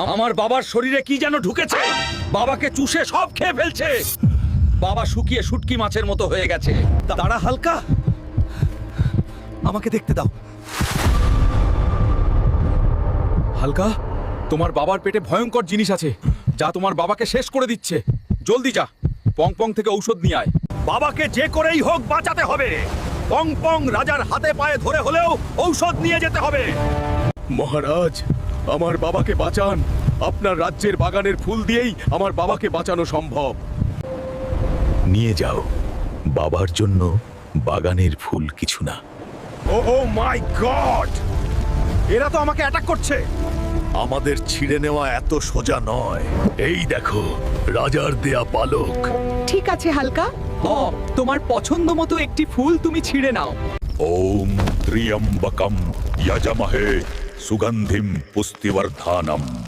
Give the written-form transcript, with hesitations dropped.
আমার বাবার শরীরে কি যেন ঢুকেছে, বাবাকে চুষে সব খেয়ে ফেলছে। বাবা শুকিয়ে শুটকি মাছের মতো হয়ে গেছে। দাঁড়া হালকা, আমাকে দেখতে দাও। হালকা, তোমার বাবার পেটে ভয়ঙ্কর জিনিস আছে যা তোমার বাবাকে শেষ করে দিচ্ছে। জলদি যা, পং পং থেকে ঔষধ নিয়ে আয়। বাবাকে যে করেই হোক বাঁচাতে হবে। পং পং রাজার হাতে পায়ে ধরে হলেও ঔষধ নিয়ে যেতে হবে। মহারাজ, আমার বাবাকে বাঁচান। আপনার রাজ্যের বাগানের ফুল দিয়েই আমার বাবাকে বাঁচানো সম্ভব। নিয়ে যাও, বাবার জন্য বাগানের ফুল কিছু না। ও মাই গড, এরা তো আমাকে অ্যাটাক করছে। আমাদের ছিঁড়ে নেওয়া এত সোজা নয়। এই দেখো, রাজার দেয়া পালক। ঠিক আছে হালকা, তোমার পছন্দ মতো একটি ফুল তুমি ছিঁড়ে নাও। ওম ত্র্যম্বকম যজমহে সুগন্ধিম পুষ্টিবর্ধনম।